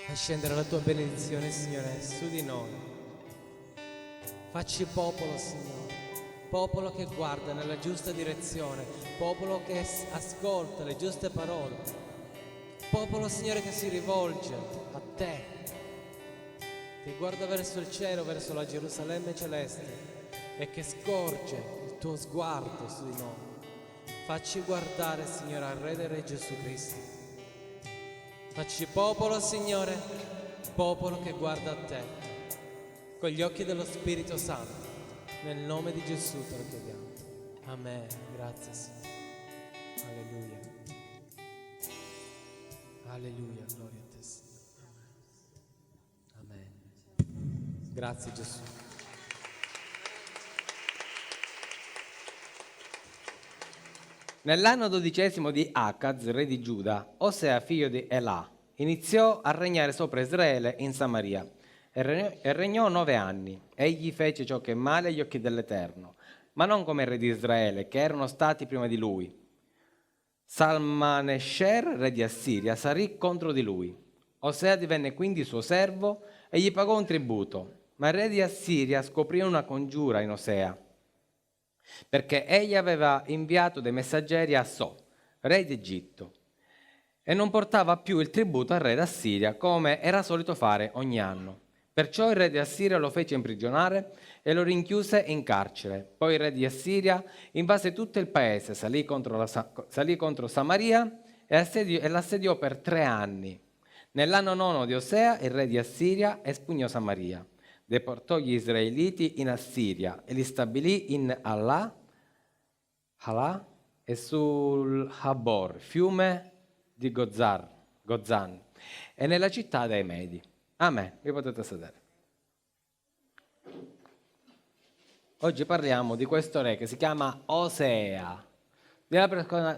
Fai scendere la tua benedizione, Signore, su di noi. Facci popolo, Signore, popolo che guarda nella giusta direzione, popolo che ascolta le giuste parole, popolo, Signore, che si rivolge a te, che guarda verso il cielo, verso la Gerusalemme celeste e che scorge il tuo sguardo su di noi. Facci guardare, Signore, al Re dei Re Gesù Cristo. Facci popolo, Signore, popolo che guarda a te, con gli occhi dello Spirito Santo. Nel nome di Gesù te lo chiediamo. Amen. Grazie, Signore. Alleluia. Alleluia. Gloria a te, Signore. Amen. Grazie, Gesù. Nell'anno 12° di Acaz, re di Giuda, Osea, figlio di Elà, iniziò a regnare sopra Israele in Samaria e regnò 9 anni. Egli fece ciò che è male agli occhi dell'Eterno, ma non come il re di Israele, che erano stati prima di lui. Salmanesher, re di Assiria, salì contro di lui. Osea divenne quindi suo servo e gli pagò un tributo. Ma il re di Assiria scoprì una congiura in Osea, perché egli aveva inviato dei messaggeri a So, re d'Egitto, e non portava più il tributo al re d'Assiria, come era solito fare ogni anno. Perciò il re di Assiria lo fece imprigionare e lo rinchiuse in carcere. Poi il re di Assiria invase tutto il paese, salì contro Samaria e l'assediò per 3 anni. Nell'anno 9 di Osea, il re di Assiria espugnò Samaria, deportò gli israeliti in Assiria e li stabilì in Halà e sul Habor, fiume di Gozan, e nella città dei Medi. Amen. Vi potete sedere. Oggi parliamo di questo re che si chiama Osea. Dì alla persona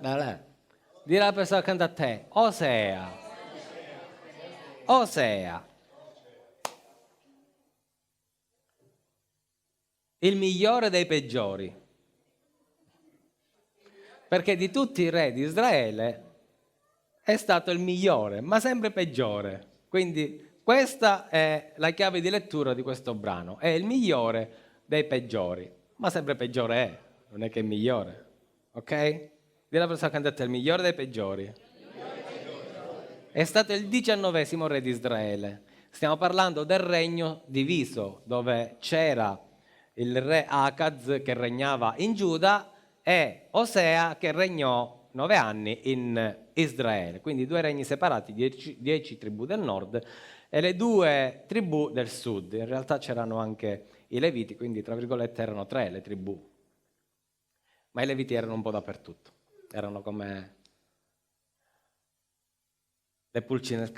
accanto a te, Osea. Osea. Il migliore dei peggiori. Perché di tutti i re di Israele è stato il migliore, ma sempre peggiore. Quindi questa è la chiave di lettura di questo brano. È il migliore dei peggiori, ma sempre peggiore è, non è che è migliore. Ok? Dì alla persona accanto a te, il migliore dei peggiori. È stato il 19° re di Israele. Stiamo parlando del regno diviso, dove c'era il re Acaz che regnava in Giuda e Osea che regnò 9 anni in Israele. Quindi 2 regni separati, 10 tribù del nord e le 2 tribù del sud. In realtà c'erano anche i Leviti, quindi tra virgolette erano 3 le tribù. Ma i Leviti erano un po' dappertutto. Erano come le pulci nel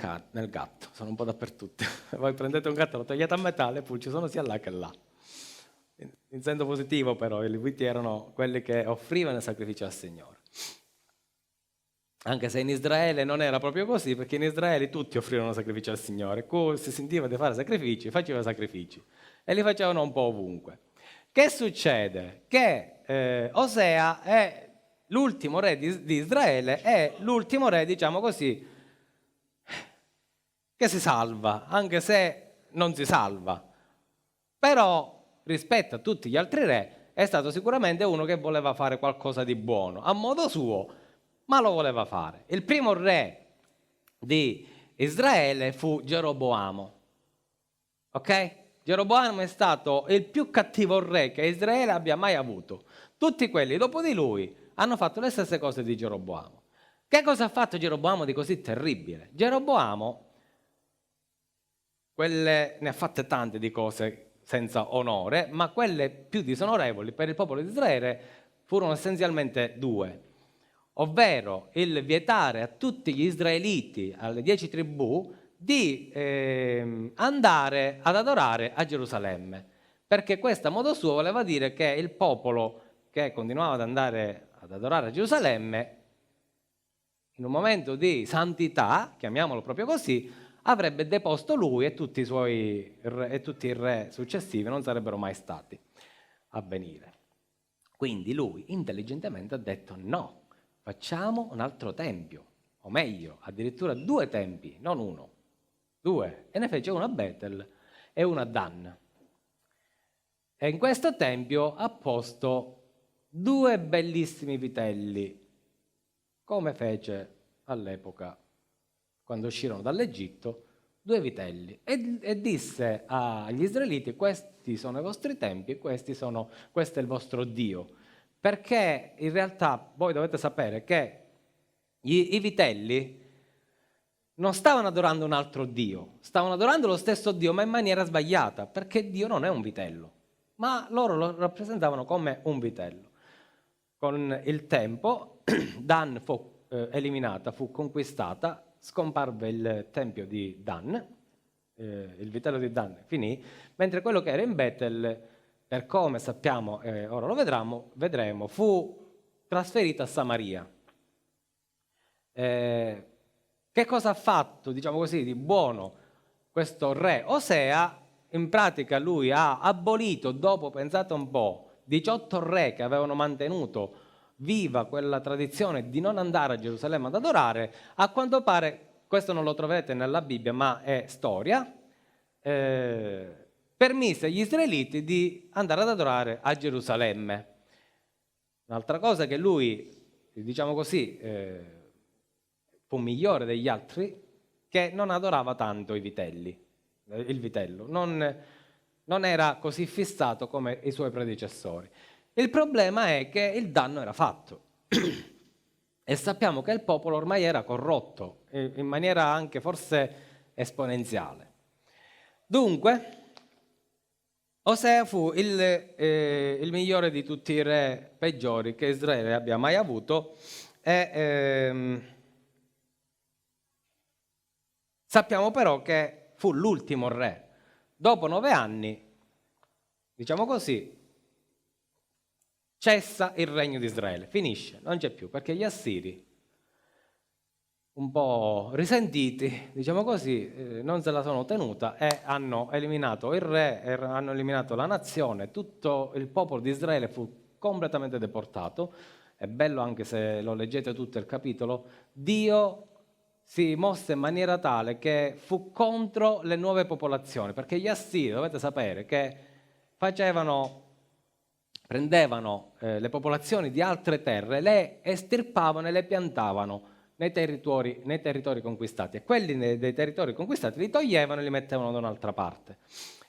gatto, sono un po' dappertutto. Voi prendete un gatto, lo togliete a metà, le pulci sono sia là che là. In senso positivo però, i Leviti erano quelli che offrivano il sacrificio al Signore. Anche se in Israele non era proprio così, perché in Israele tutti offrivano sacrificio al Signore. Chi si sentiva di fare sacrifici, faceva sacrifici. E li facevano un po' ovunque. Che succede? Che Osea è l'ultimo re di Israele, è l'ultimo re, diciamo così, che si salva, anche se non si salva. Però rispetto a tutti gli altri re è stato sicuramente uno che voleva fare qualcosa di buono, a modo suo, ma lo voleva fare. Il primo re di Israele fu Geroboamo. Ok? Geroboamo è stato il più cattivo re che Israele abbia mai avuto. Tutti quelli dopo di lui hanno fatto le stesse cose di Geroboamo. Che cosa ha fatto Geroboamo di così terribile? Geroboamo ne ha fatte tante di cose senza onore, ma quelle più disonorevoli per il popolo di Israele furono essenzialmente 2, ovvero il vietare a tutti gli israeliti, alle 10 tribù, di andare ad adorare a Gerusalemme, perché questo a modo suo voleva dire che il popolo che continuava ad andare ad adorare a Gerusalemme, in un momento di santità, chiamiamolo proprio così, avrebbe deposto lui e tutti i re successivi non sarebbero mai stati a venire. Quindi lui intelligentemente ha detto no, facciamo un altro tempio, o meglio, addirittura 2 tempi, non 1, Due. E ne fece una a Betel e una a Dan. E in questo tempio ha posto 2 bellissimi vitelli, come fece all'epoca, quando uscirono dall'Egitto, 2 vitelli. E disse agli israeliti: questi sono i vostri tempi e questo è il vostro Dio. Perché in realtà voi dovete sapere che i vitelli non stavano adorando un altro Dio, stavano adorando lo stesso Dio ma in maniera sbagliata, perché Dio non è un vitello, ma loro lo rappresentavano come un vitello. Con il tempo Dan fu eliminata, fu conquistata, scomparve il tempio di Dan, il vitello di Dan finì, mentre quello che era in Betel, per come sappiamo, ora lo vedremo, fu trasferito a Samaria. Che cosa ha fatto, diciamo così, di buono questo re Osea? In pratica lui ha abolito, dopo, pensate un po', 18 re che avevano mantenuto viva quella tradizione di non andare a Gerusalemme ad adorare. A quanto pare, questo non lo troverete nella Bibbia ma è storia, permise agli israeliti di andare ad adorare a Gerusalemme. Un'altra cosa che lui, diciamo così, fu migliore degli altri, che non adorava tanto i vitelli, il vitello, non era così fissato come i suoi predecessori. Il problema è che il danno era fatto e sappiamo che il popolo ormai era corrotto, in maniera anche forse esponenziale. Dunque, Osea fu il migliore di tutti i re peggiori che Israele abbia mai avuto e sappiamo però che fu l'ultimo re. Dopo 9 anni, diciamo così, cessa il regno di Israele, finisce, non c'è più, perché gli assiri, un po' risentiti, diciamo così, non se la sono tenuta e hanno eliminato il re, hanno eliminato la nazione, tutto il popolo di Israele fu completamente deportato. È bello anche se lo leggete tutto il capitolo, Dio si mosse in maniera tale che fu contro le nuove popolazioni, perché gli assiri, dovete sapere, che prendevano le popolazioni di altre terre, le estirpavano e le piantavano nei territori conquistati, e quelli dei territori conquistati li toglievano e li mettevano da un'altra parte.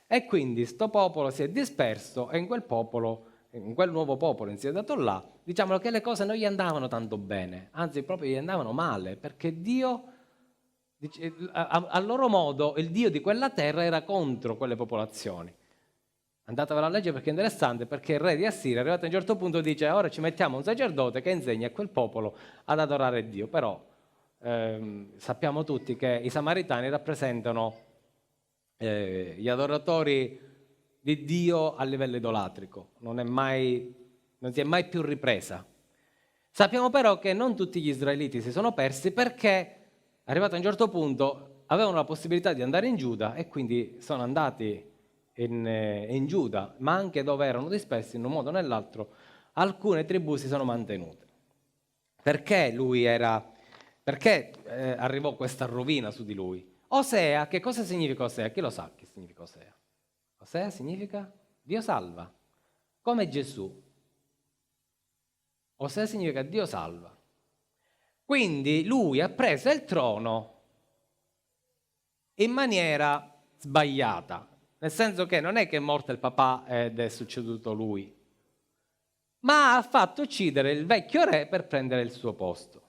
E quindi sto popolo si è disperso e in quel nuovo popolo insediato là, diciamo che le cose non gli andavano tanto bene, anzi proprio gli andavano male, perché Dio, a loro modo, il Dio di quella terra era contro quelle popolazioni. Andatevela a leggere perché è interessante, perché il re di Assiria, arrivato a un certo punto, dice: ora ci mettiamo un sacerdote che insegna a quel popolo ad adorare Dio. Però sappiamo tutti che i samaritani rappresentano gli adoratori di Dio a livello idolatrico, non si è mai più ripresa. Sappiamo però che non tutti gli israeliti si sono persi, perché arrivato a un certo punto avevano la possibilità di andare in Giuda e quindi sono andati in Giuda, ma anche dove erano dispersi in un modo o nell'altro, alcune tribù si sono mantenute. Perché arrivò questa rovina su di lui? Osea, che cosa significa Osea? Chi lo sa che significa Osea? Osea significa Dio salva, come Gesù. Osea significa Dio salva. Quindi lui ha preso il trono in maniera sbagliata, nel senso che non è che è morto il papà ed è succeduto lui, ma ha fatto uccidere il vecchio re per prendere il suo posto.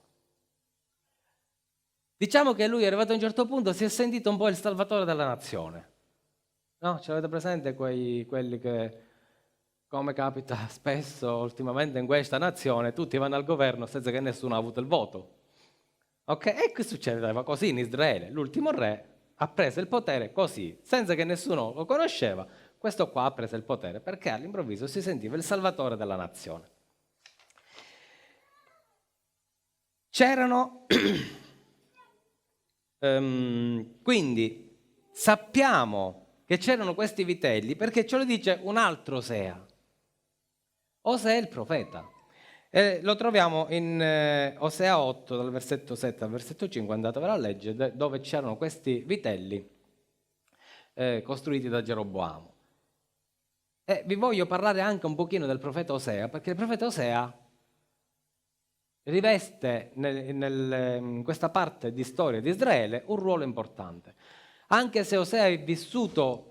Diciamo che lui, arrivato a un certo punto, si è sentito un po' il salvatore della nazione. No? Ce l'avete presente quelli che, come capita spesso ultimamente in questa nazione, tutti vanno al governo senza che nessuno ha avuto il voto. Ok? E che succedeva così in Israele? L'ultimo re ha preso il potere così, senza che nessuno lo conosceva. Questo qua ha preso il potere perché all'improvviso si sentiva il salvatore della nazione. C'erano quindi sappiamo che c'erano questi vitelli perché ce lo dice un altro Osea. Osea è il profeta. Lo troviamo in Osea 8, dal versetto 7 al versetto 5, andatevela a leggere, dove c'erano questi vitelli costruiti da Geroboamo. E vi voglio parlare anche un pochino del profeta Osea, perché il profeta Osea riveste in questa parte di storia di Israele un ruolo importante. Anche se Osea è vissuto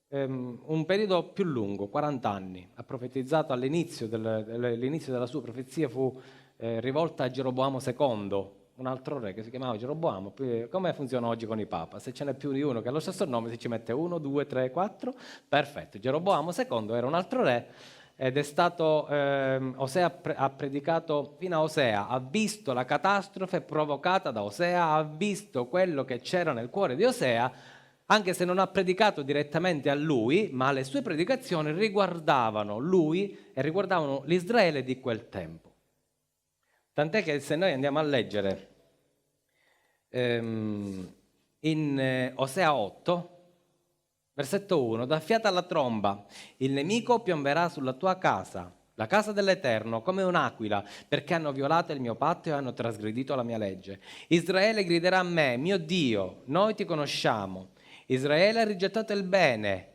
un periodo più lungo, 40 anni, ha profetizzato all'inizio della sua profezia fu rivolta a Geroboamo II, un altro re che si chiamava Geroboamo. Come funziona oggi con i papa? Se ce n'è più di uno che ha lo stesso nome, si ci mette 1, 2, 3, 4, perfetto. Geroboamo II era un altro re ed è stato, Osea ha predicato fino a Osea, ha visto la catastrofe provocata da Osea, ha visto quello che c'era nel cuore di Osea, anche se non ha predicato direttamente a lui, ma le sue predicazioni riguardavano lui e riguardavano l'Israele di quel tempo. Tant'è che se noi andiamo a leggere in Osea 8, versetto 1, dà fiata alla tromba, il nemico piomberà sulla tua casa, la casa dell'Eterno, come un'aquila, perché hanno violato il mio patto e hanno trasgredito la mia legge. Israele griderà a me, mio Dio, noi ti conosciamo. Israele ha rigettato il bene,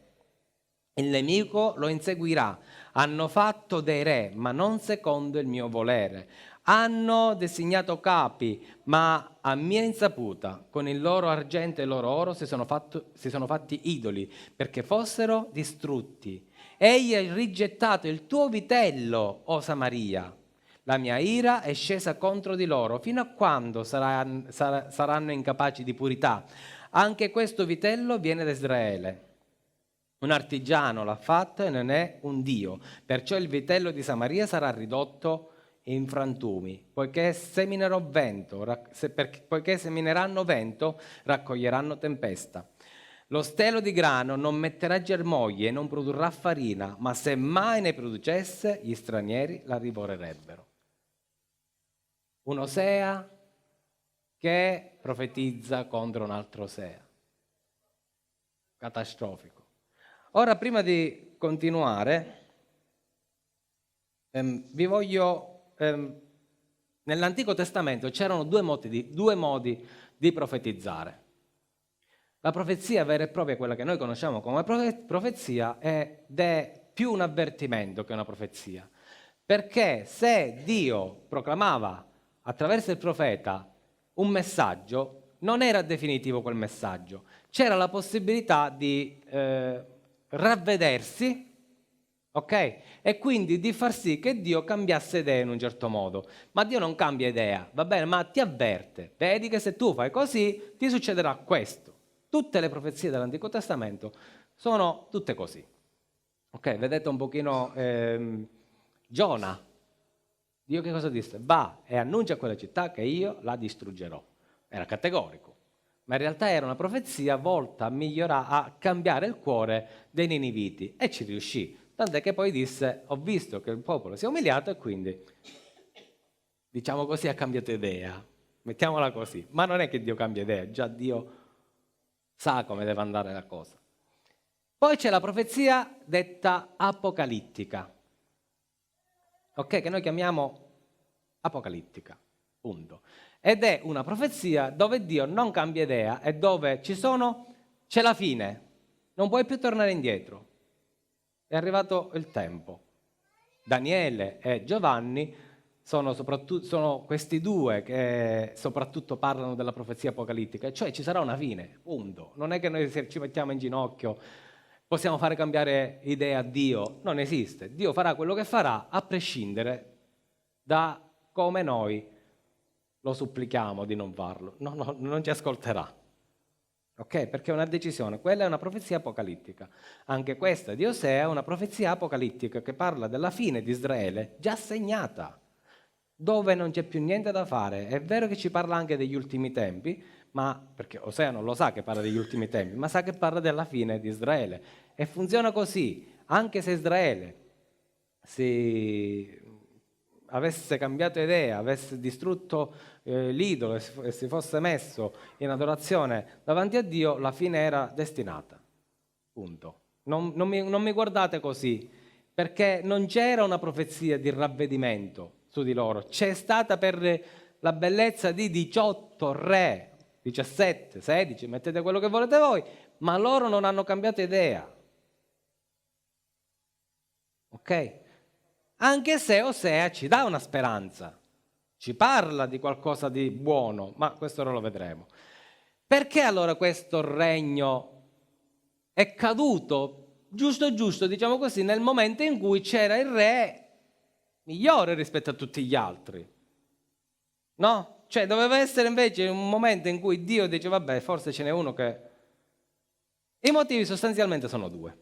il nemico lo inseguirà. Hanno fatto dei re, ma non secondo il mio volere. Hanno designato capi, ma a mia insaputa, con il loro argento e il loro oro si sono fatti idoli, perché fossero distrutti. Egli ha rigettato il tuo vitello, o Samaria. La mia ira è scesa contro di loro, fino a quando saranno incapaci di purità. Anche questo vitello viene da Israele. Un artigiano l'ha fatto e non è un dio. Perciò il vitello di Samaria sarà ridotto in frantumi, poiché semineranno vento, raccoglieranno tempesta. Lo stelo di grano non metterà germogli e non produrrà farina, ma se mai ne producesse, gli stranieri la divorerebbero. Un Osea che profetizza contro un altro Osea. Catastrofico. Ora, prima di continuare, vi voglio... nell'Antico Testamento c'erano due modi di profetizzare. La profezia vera e propria, quella che noi conosciamo come profezia, ed è più un avvertimento che una profezia. Perché se Dio proclamava attraverso il profeta un messaggio, non era definitivo quel messaggio. C'era la possibilità di ravvedersi, ok? E quindi di far sì che Dio cambiasse idea in un certo modo. Ma Dio non cambia idea, va bene? Ma ti avverte. Vedi che se tu fai così, ti succederà questo. Tutte le profezie dell'Antico Testamento sono tutte così. Ok? Vedete un pochino Giona. Dio che cosa disse? Va e annuncia a quella città che io la distruggerò. Era categorico. Ma in realtà era una profezia volta a cambiare il cuore dei niniviti. E ci riuscì. Tant'è che poi disse, ho visto che il popolo si è umiliato e quindi, diciamo così, ha cambiato idea. Mettiamola così. Ma non è che Dio cambia idea, già Dio sa come deve andare la cosa. Poi c'è la profezia detta apocalittica, ok? Che noi chiamiamo apocalittica, punto. Ed è una profezia dove Dio non cambia idea e dove c'è la fine, non puoi più tornare indietro. È arrivato il tempo. Daniele e Giovanni sono questi due che soprattutto parlano della profezia apocalittica, cioè ci sarà una fine, punto. Non è che noi ci mettiamo in ginocchio, possiamo fare cambiare idea a Dio, non esiste. Dio farà quello che farà a prescindere da come noi lo supplichiamo di non farlo. No, non ci ascolterà. Ok? Perché è una decisione, quella è una profezia apocalittica. Anche questa di Osea è una profezia apocalittica che parla della fine di Israele già segnata, dove non c'è più niente da fare. È vero che ci parla anche degli ultimi tempi, ma perché Osea non lo sa che parla degli ultimi tempi, ma sa che parla della fine di Israele. E funziona così, anche se Israele avesse cambiato idea, avesse distrutto l'idolo e si fosse messo in adorazione davanti a Dio, la fine era destinata. Punto. Non mi guardate così, perché non c'era una profezia di ravvedimento su di loro. C'è stata per la bellezza di 18 re, 17, 16, mettete quello che volete voi, ma loro non hanno cambiato idea. Ok? Anche se Osea ci dà una speranza, ci parla di qualcosa di buono, ma questo ora lo vedremo. Perché allora questo regno è caduto, giusto, diciamo così, nel momento in cui c'era il re migliore rispetto a tutti gli altri? No? Cioè doveva essere invece un momento in cui Dio dice vabbè, forse ce n'è uno che... I motivi sostanzialmente sono due.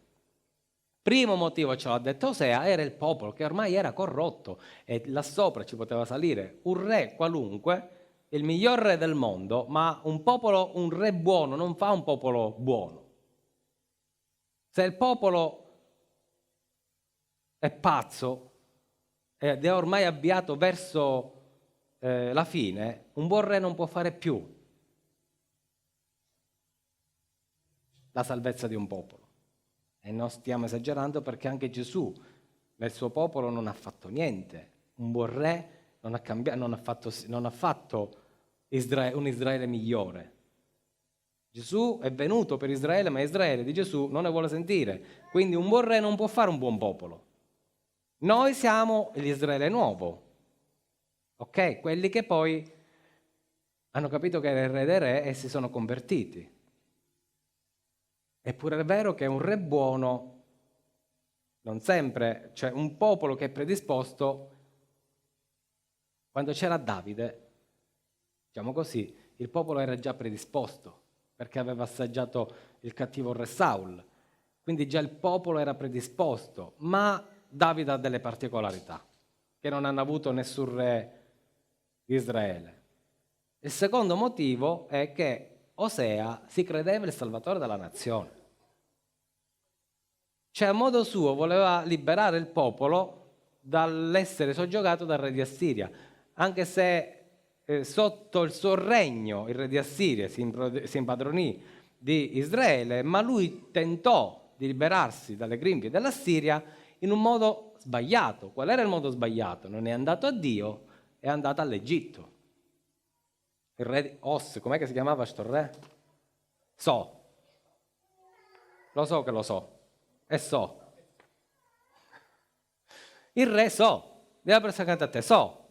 Primo motivo, ce l'ha detto Osea, era il popolo che ormai era corrotto e là sopra ci poteva salire un re qualunque, il miglior re del mondo, ma un popolo, un re buono non fa un popolo buono. Se il popolo è pazzo ed è ormai avviato verso la fine, un buon re non può fare più la salvezza di un popolo. E non stiamo esagerando, perché anche Gesù nel suo popolo non ha fatto niente. Un buon re non ha fatto un Israele migliore. Gesù è venuto per Israele, ma Israele di Gesù non ne vuole sentire. Quindi un buon re non può fare un buon popolo. Noi siamo l'Israele nuovo, ok? Quelli che poi hanno capito che era il re dei re e si sono convertiti. Eppure è vero che un re buono non sempre, cioè un popolo che è predisposto, quando c'era Davide, diciamo così, il popolo era già predisposto, perché aveva assaggiato il cattivo re Saul, quindi già il popolo era predisposto, ma Davide ha delle particolarità che non hanno avuto nessun re di Israele. Il secondo motivo è che Osea si credeva il salvatore della nazione. Cioè a modo suo voleva liberare il popolo dall'essere soggiogato dal re di Assiria, anche se sotto il suo regno il re di Assiria si impadronì di Israele, ma lui tentò di liberarsi dalle grinfie dell'Assiria in un modo sbagliato. Qual era il modo sbagliato? Non è andato a Dio, è andato all'Egitto. Il re di Os, com'è che si chiamava sto re? So. Lo so che lo so. E So. Il re So. Deve prestare accanto a te. So.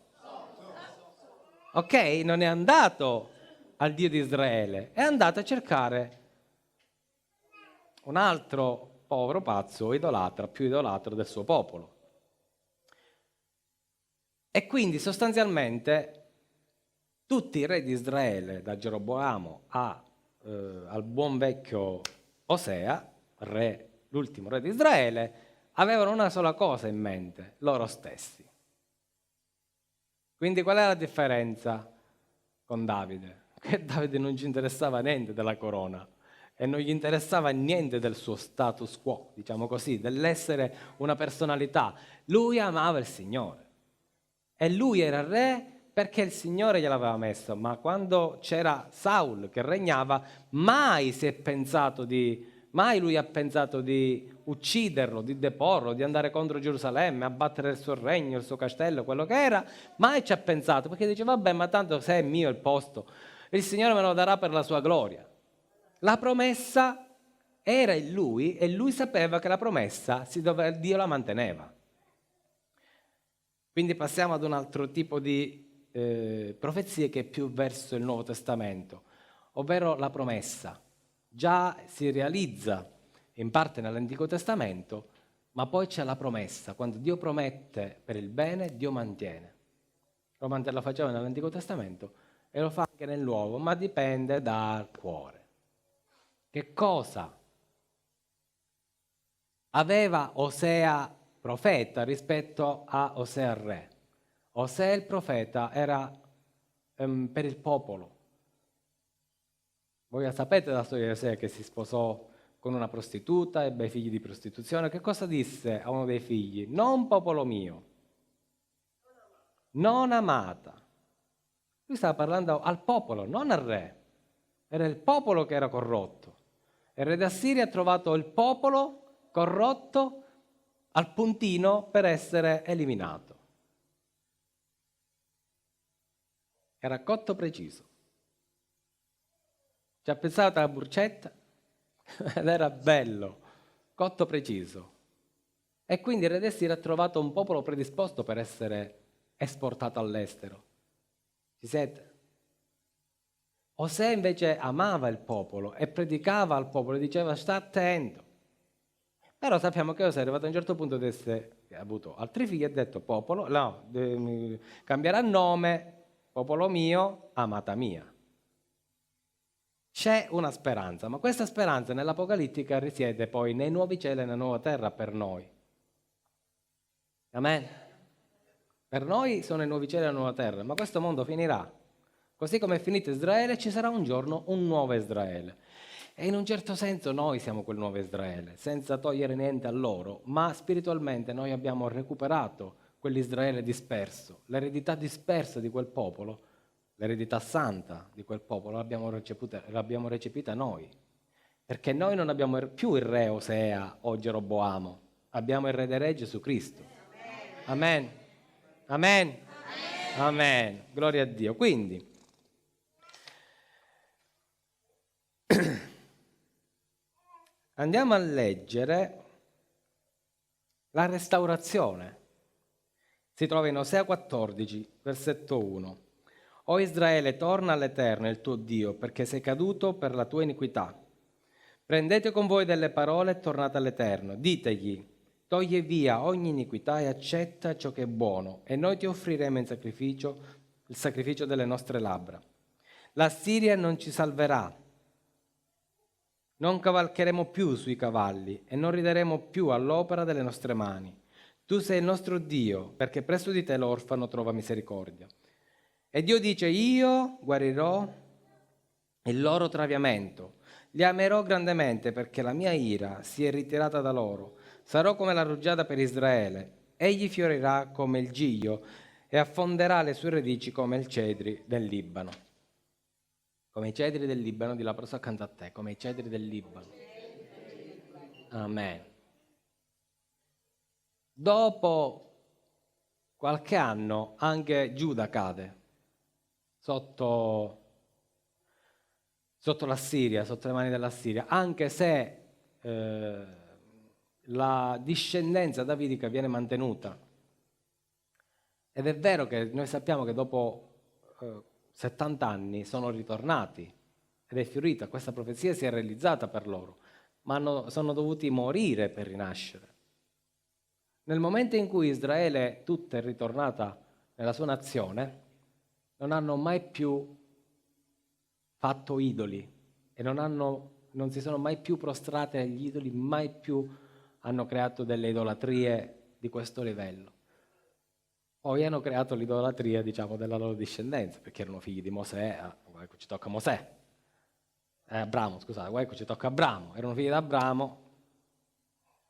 Ok? Non è andato al Dio di Israele. È andato a cercare un altro povero pazzo, idolatra, più idolatro del suo popolo. E quindi sostanzialmente tutti i re di Israele, da Geroboamo al buon vecchio Osea, l'ultimo re di Israele, avevano una sola cosa in mente, loro stessi. Quindi qual è la differenza con Davide? Che Davide non ci interessava niente della corona e non gli interessava niente del suo status quo, diciamo così, dell'essere una personalità. Lui amava il Signore e lui era re perché il Signore gliel'aveva messo, ma quando c'era Saul che regnava, mai lui ha pensato di ucciderlo, di deporlo, di andare contro Gerusalemme, abbattere il suo regno, il suo castello, quello che era, mai ci ha pensato, perché dice vabbè, ma tanto se è mio il posto, il Signore me lo darà per la sua gloria. La promessa era in lui e lui sapeva che la promessa Dio la manteneva. Quindi passiamo ad un altro tipo di profezie che è più verso il Nuovo Testamento, ovvero la promessa. Già si realizza in parte nell'Antico Testamento, ma poi c'è la promessa. Quando Dio promette per il bene, Dio mantiene. Lo faceva nell'Antico Testamento e lo fa anche nel Nuovo, ma dipende dal cuore. Che cosa aveva Osea profeta rispetto a Osea re? Osea il profeta era per il popolo. Voi sapete la storia di Osea che si sposò con una prostituta, ebbe figli di prostituzione. Che cosa disse a uno dei figli? Non popolo mio, non amata. Lui stava parlando al popolo, non al re. Era il popolo che era corrotto. Il re d'Assiria ha trovato il popolo corrotto al puntino per essere eliminato. Era cotto preciso. Ci ha pensato la burcetta ed era bello, cotto preciso. E quindi il re d'Estiro ha trovato un popolo predisposto per essere esportato all'estero. Ci siete? Osea invece amava il popolo e predicava al popolo e diceva sta attento. Però sappiamo che Osea è arrivato a un certo punto ad essere, ha avuto altri figli e ha detto popolo, no, cambierà nome, popolo mio, amata mia. C'è una speranza, ma questa speranza nell'Apocalittica risiede poi nei nuovi cieli e nella nuova terra per noi. Amen. Per noi sono i nuovi cieli e la nuova terra, ma questo mondo finirà. Così come è finito Israele, ci sarà un giorno un nuovo Israele. E in un certo senso noi siamo quel nuovo Israele, senza togliere niente a loro, ma spiritualmente noi abbiamo recuperato quell'Israele disperso, l'eredità dispersa di quel popolo, l'eredità santa di quel popolo l'abbiamo recepita noi. Perché noi non abbiamo più il re Osea o Geroboamo, abbiamo il re dei re Gesù Cristo. Amen. Amen. Amen. Gloria a Dio. Quindi, andiamo a leggere la restaurazione. Si trova in Osea 14, versetto 1. O Israele, torna all'Eterno, il tuo Dio, perché sei caduto per la tua iniquità. Prendete con voi delle parole e tornate all'Eterno. Ditegli, toglie via ogni iniquità e accetta ciò che è buono, e noi ti offriremo in sacrificio il sacrificio delle nostre labbra. La Siria non ci salverà. Non cavalcheremo più sui cavalli e non rideremo più all'opera delle nostre mani. Tu sei il nostro Dio, perché presso di te l'orfano trova misericordia. E Dio dice, io guarirò il loro traviamento, li amerò grandemente perché la mia ira si è ritirata da loro. Sarò come la rugiada per Israele, egli fiorirà come il giglio e affonderà le sue radici come il cedri del Libano. Come i cedri del Libano, di la prosa accanto a te, come i cedri del Libano. Amen. Dopo qualche anno anche Giuda cade sotto l'Assiria, sotto le mani dell'Assiria, anche se la discendenza davidica viene mantenuta. Ed è vero che noi sappiamo che dopo 70 anni sono ritornati ed è fiorita, questa profezia si è realizzata per loro, ma sono dovuti morire per rinascere. Nel momento in cui Israele tutta è ritornata nella sua nazione, non hanno mai più fatto idoli e non si sono mai più prostrati agli idoli, mai più hanno creato delle idolatrie di questo livello. Poi hanno creato l'idolatria, diciamo, della loro discendenza, perché erano figli di Mosè, ci tocca Mosè. Abramo, scusate, ci tocca Abramo, erano figli di Abramo,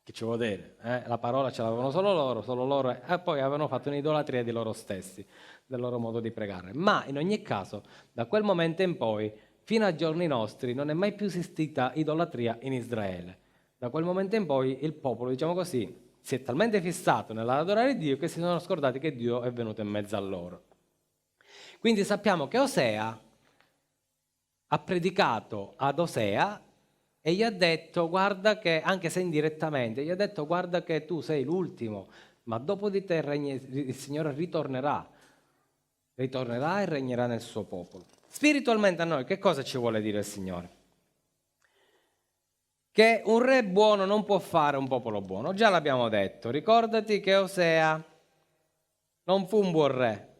che ci vuol dire? La parola ce l'avevano solo loro, e poi avevano fatto un'idolatria di loro stessi, del loro modo di pregare. Ma in ogni caso, da quel momento in poi, fino ai giorni nostri, non è mai più esistita idolatria in Israele. Da quel momento in poi il popolo, diciamo così, si è talmente fissato nell'adorare Dio che si sono scordati che Dio è venuto in mezzo a loro. Quindi sappiamo che Osea ha predicato ad Osea e gli ha detto, guarda che, anche se indirettamente, gli ha detto, guarda che tu sei l'ultimo, ma dopo di te il Signore ritornerà e regnerà nel suo popolo. Spiritualmente a noi che cosa ci vuole dire il Signore? Che un re buono non può fare un popolo buono, già l'abbiamo detto. Ricordati che Osea non fu un buon re,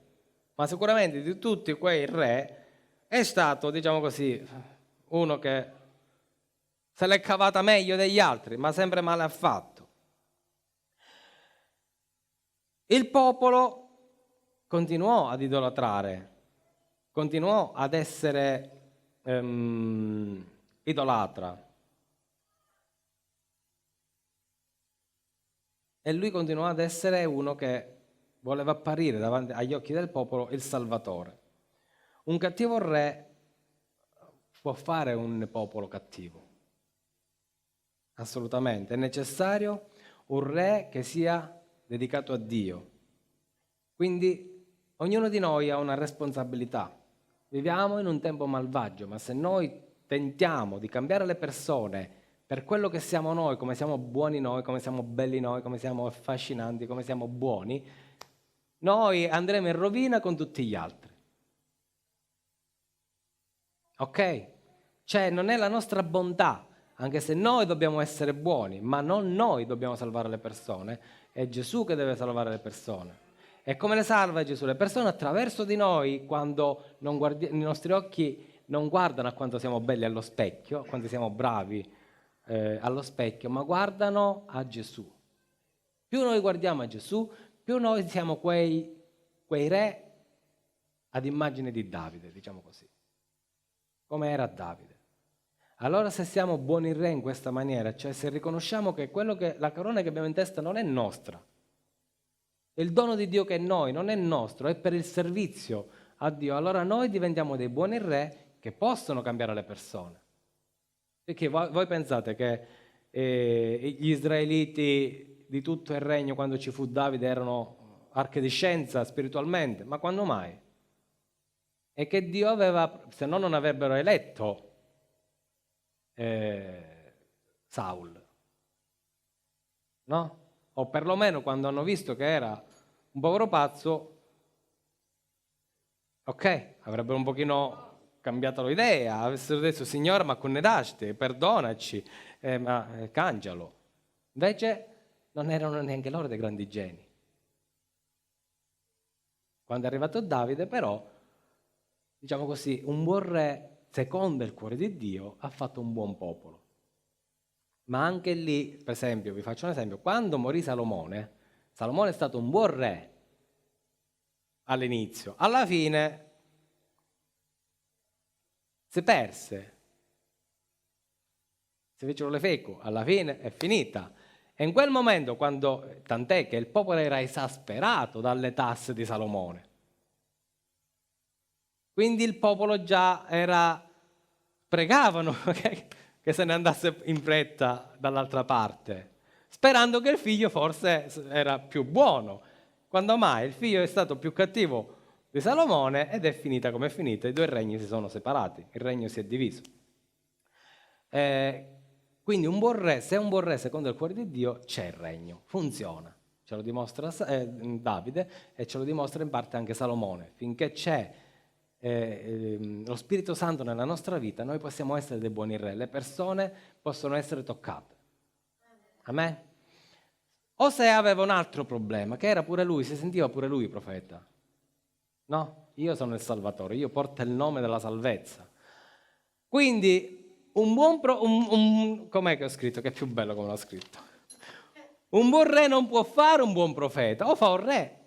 ma sicuramente di tutti quei re è stato, diciamo così, uno che se l'è cavata meglio degli altri, ma sempre male ha fatto. Il popolo continuò ad idolatrare, continuò ad essere idolatra. E lui continuò ad essere uno che voleva apparire davanti agli occhi del popolo il Salvatore. Un cattivo re può fare un popolo cattivo. Assolutamente. È necessario un re che sia dedicato a Dio. Quindi ognuno di noi ha una responsabilità. Viviamo in un tempo malvagio, ma se noi tentiamo di cambiare le persone per quello che siamo noi, come siamo buoni noi, come siamo belli noi, come siamo affascinanti, come siamo buoni, noi andremo in rovina con tutti gli altri. Ok? Cioè non è la nostra bontà, anche se noi dobbiamo essere buoni, ma non noi dobbiamo salvare le persone, è Gesù che deve salvare le persone. E come le salva Gesù? Le persone attraverso di noi, quando i nostri occhi non guardano a quanto siamo belli allo specchio, a quanto siamo bravi allo specchio, ma guardano a Gesù. Più noi guardiamo a Gesù, più noi siamo quei re ad immagine di Davide, diciamo così, come era Davide. Allora se siamo buoni re in questa maniera, cioè se riconosciamo che la corona che abbiamo in testa non è nostra, il dono di Dio che è noi non è nostro, è per il servizio a Dio, allora noi diventiamo dei buoni re che possono cambiare le persone. Perché voi pensate che gli israeliti di tutto il regno, quando ci fu Davide, erano arche di scienza spiritualmente? Ma quando mai? E che Dio aveva, se no non avrebbero eletto Saul, no? O perlomeno quando hanno visto che era un povero pazzo, ok, avrebbero un pochino cambiato l'idea, avessero detto Signore ma connedaste, perdonaci, ma cangialo. Invece non erano neanche loro dei grandi geni. Quando è arrivato Davide però, diciamo così, un buon re secondo il cuore di Dio ha fatto un buon popolo. Ma anche lì, per esempio, vi faccio un esempio, quando morì Salomone è stato un buon re all'inizio, alla fine si perse, si fecero le feco, alla fine è finita. E in quel momento, tant'è che il popolo era esasperato dalle tasse di Salomone, quindi il popolo già pregavano che se ne andasse in fretta dall'altra parte, sperando che il figlio forse era più buono. Quando mai il figlio è stato più cattivo di Salomone ed è finita come è finita, i due regni si sono separati, il regno si è diviso. Quindi un buon re, se è un buon re secondo il cuore di Dio, c'è il regno, funziona. Ce lo dimostra Davide e ce lo dimostra in parte anche Salomone. Finché c'è lo Spirito Santo nella nostra vita, noi possiamo essere dei buoni re, le persone possono essere toccate. Amen? Osea aveva un altro problema, che era pure lui, si sentiva pure lui profeta. No, io sono il Salvatore, io porto il nome della salvezza. Quindi com'è che ho scritto? Che è più bello come l'ho scritto. Un buon re non può fare un buon profeta, o fa un re,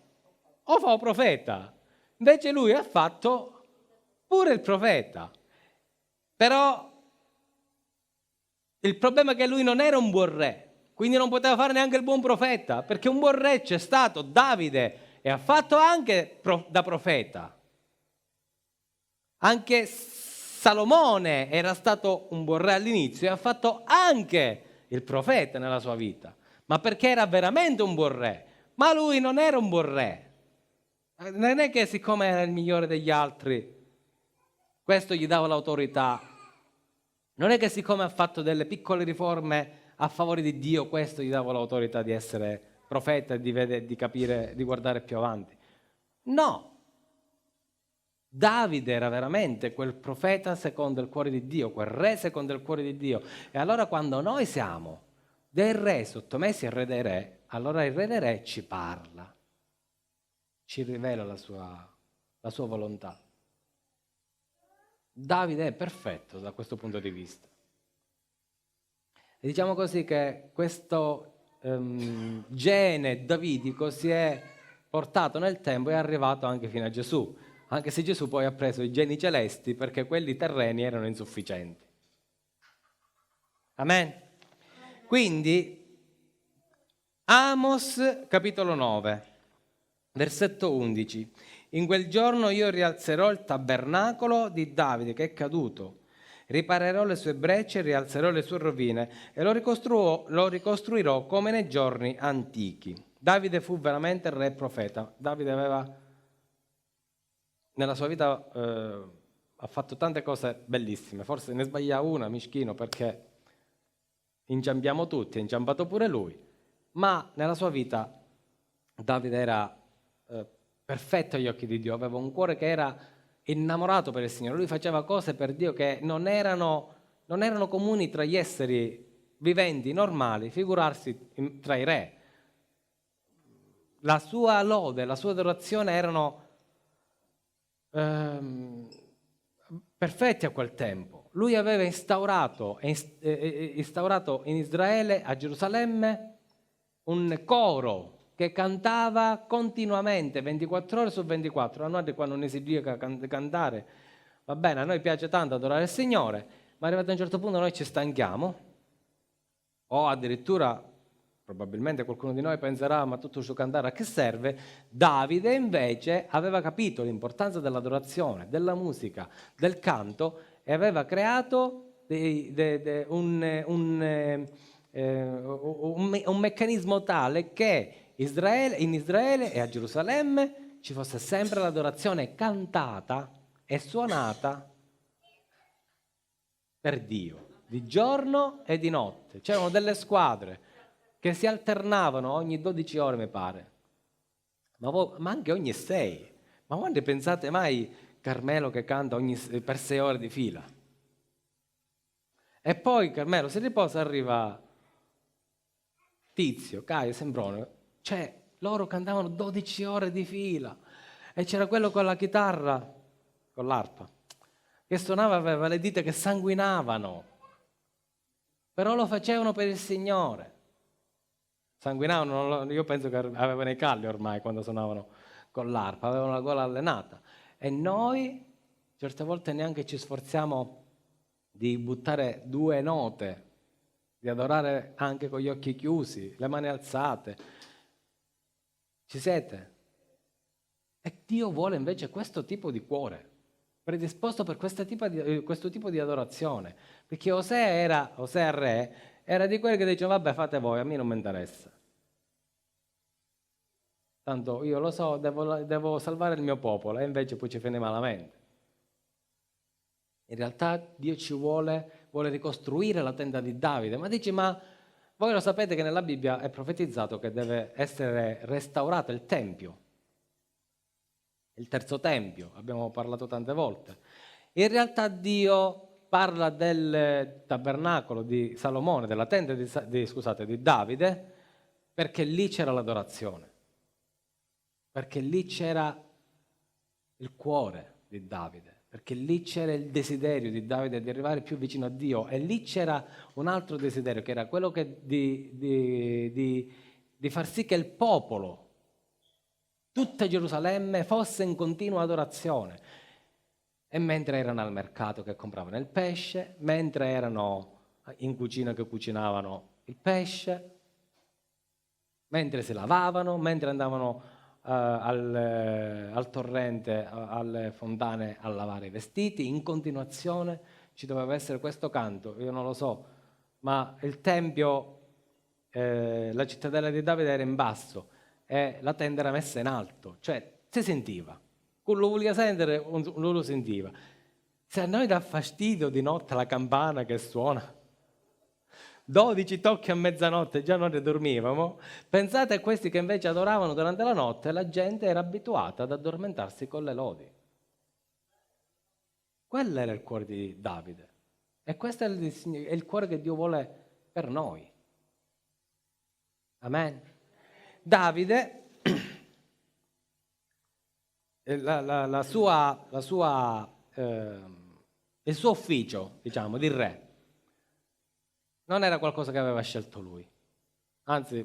o fa un profeta. Invece lui ha fatto pure il profeta. Però il problema è che lui non era un buon re, quindi non poteva fare neanche il buon profeta, perché un buon re c'è stato, Davide, e ha fatto anche da profeta. Anche Salomone era stato un buon re all'inizio e ha fatto anche il profeta nella sua vita, ma perché era veramente un buon re. Ma lui non era un buon re. Non è che siccome era il migliore degli altri, questo gli dava l'autorità. Non è che siccome ha fatto delle piccole riforme a favore di Dio, questo gli dava l'autorità di essere profeta e di capire, di guardare più avanti. No. Davide era veramente quel profeta secondo il cuore di Dio, quel re secondo il cuore di Dio. E allora quando noi siamo dei re sottomessi al re dei re, allora il re dei re ci parla, ci rivela la sua volontà. Davide è perfetto da questo punto di vista. E diciamo così che questo gene davidico si è portato nel tempo e è arrivato anche fino a Gesù, anche se Gesù poi ha preso i geni celesti perché quelli terreni erano insufficienti. Amen? Quindi Amos capitolo 9, versetto 11. In quel giorno io rialzerò il tabernacolo di Davide che è caduto, riparerò le sue brecce, rialzerò le sue rovine e lo ricostruirò come nei giorni antichi. Davide fu veramente re e profeta. Davide aveva nella sua vita ha fatto tante cose bellissime, forse ne sbaglia una, mischino, perché inciampiamo tutti, ha inciampato pure lui, ma nella sua vita Davide era perfetto agli occhi di Dio, aveva un cuore che era innamorato per il Signore, lui faceva cose per Dio che non erano comuni tra gli esseri viventi normali, figurarsi tra i re. La sua lode, la sua adorazione erano perfetti a quel tempo. Lui aveva instaurato in Israele, a Gerusalemme, un coro che cantava continuamente, 24 ore su 24. A noi qua non esigiva cantare, va bene, a noi piace tanto adorare il Signore, ma arrivato a un certo punto noi ci stanchiamo, o addirittura, probabilmente qualcuno di noi penserà, ma tutto questo cantare a che serve? Davide invece aveva capito l'importanza dell'adorazione, della musica, del canto e aveva creato un meccanismo tale che in Israele e a Gerusalemme ci fosse sempre l'adorazione cantata e suonata per Dio, di giorno e di notte. C'erano delle squadre che si alternavano ogni 12 ore, mi pare, ma anche ogni 6. Ma quando pensate mai Carmelo che canta per 6 ore di fila? E poi Carmelo si riposa, arriva Tizio, Caio, Sembrone, cioè loro cantavano 12 ore di fila e c'era quello con la chitarra, con l'arpa, che suonava, aveva le dita che sanguinavano, però lo facevano per il Signore. Sanguinavano, io penso che avevano i calli ormai quando suonavano con l'arpa, avevano la gola allenata. E noi certe volte neanche ci sforziamo di buttare 2 note, di adorare anche con gli occhi chiusi, le mani alzate. Ci siete? E Dio vuole invece questo tipo di cuore, predisposto per questo tipo di adorazione. Perché Osea re, era di quelli che dicevano vabbè fate voi, a me non mi interessa. Tanto io lo so, devo salvare il mio popolo e invece poi ci fai malamente. In realtà Dio ci vuole ricostruire la tenda di Davide, ma dici ma voi lo sapete che nella Bibbia è profetizzato che deve essere restaurato il Tempio, il terzo Tempio, abbiamo parlato tante volte. In realtà Dio parla del tabernacolo di Salomone, della tenda di Davide, perché lì c'era l'adorazione, perché lì c'era il cuore di Davide, perché lì c'era il desiderio di Davide di arrivare più vicino a Dio e lì c'era un altro desiderio che era quello di far sì che il popolo, tutta Gerusalemme, fosse in continua adorazione. E mentre erano al mercato che compravano il pesce, mentre erano in cucina che cucinavano il pesce, mentre si lavavano, mentre andavano al torrente, alle fontane a lavare i vestiti, in continuazione ci doveva essere questo canto. Io non lo so, ma il tempio, la cittadella di Davide era in basso e la tenda era messa in alto, cioè si sentiva. Quello voleva sentire, lui lo sentiva. Se a noi dà fastidio di notte la campana che suona, 12 tocchi a mezzanotte, già non ne dormivamo. Pensate a questi che invece adoravano durante la notte, la gente era abituata ad addormentarsi con le lodi. Quello era il cuore di Davide. E questo è il cuore che Dio vuole per noi. Amen. Davide, il suo ufficio, diciamo, di re, non era qualcosa che aveva scelto lui. Anzi,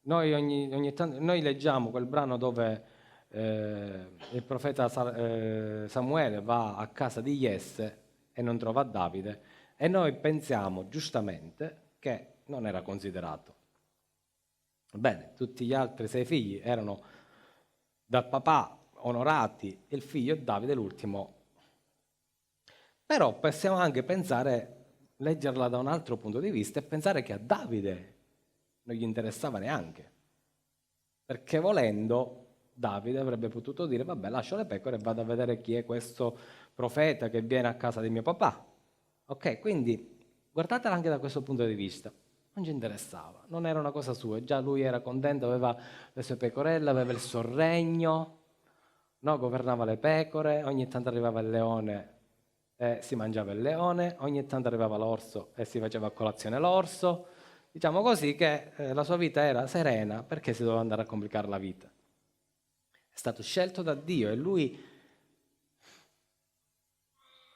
noi ogni tanto noi leggiamo quel brano dove il profeta Samuele va a casa di Jesse e non trova Davide e noi pensiamo giustamente che non era considerato. Bene, tutti gli altri 6 figli erano dal papà onorati, il figlio Davide l'ultimo. Però possiamo anche pensare, leggerla da un altro punto di vista e pensare che a Davide non gli interessava neanche, perché volendo Davide avrebbe potuto dire, vabbè, lascio le pecore e vado a vedere chi è questo profeta che viene a casa di mio papà. Ok, quindi guardatela anche da questo punto di vista. Non ci interessava, non era una cosa sua, già lui era contento, aveva le sue pecorelle, aveva il suo regno, no? Governava le pecore, ogni tanto arrivava il leone e si mangiava il leone, ogni tanto arrivava l'orso e si faceva a colazione l'orso. Diciamo così che la sua vita era serena perché si doveva andare a complicare la vita. È stato scelto da Dio e lui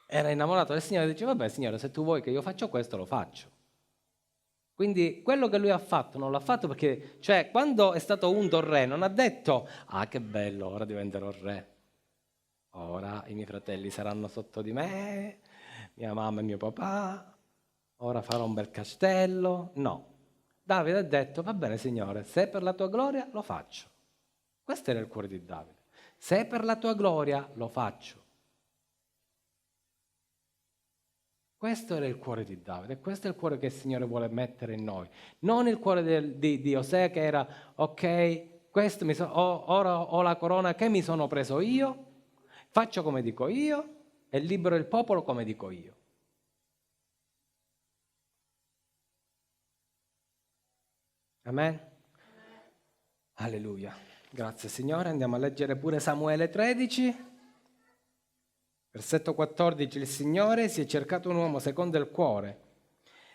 era innamorato del Signore e diceva, vabbè Signore, se tu vuoi che io faccia questo, lo faccio. Quindi quello che lui ha fatto non l'ha fatto perché, cioè, quando è stato unto re, non ha detto, ah che bello, ora diventerò re. Ora i miei fratelli saranno sotto di me, mia mamma e mio papà, ora farò un bel castello. No. Davide ha detto, va bene Signore, se è per la tua gloria, lo faccio. Questo era il cuore di Davide. Se è per la tua gloria, lo faccio. Questo era il cuore di Davide, e questo è il cuore che il Signore vuole mettere in noi. Non il cuore di Osea che era, ok, ora ho la corona che mi sono preso io, faccio come dico io e libero il popolo come dico io. Amen? Alleluia. Grazie Signore. Andiamo a leggere pure Samuele 13. Versetto 14, il Signore si è cercato un uomo secondo il cuore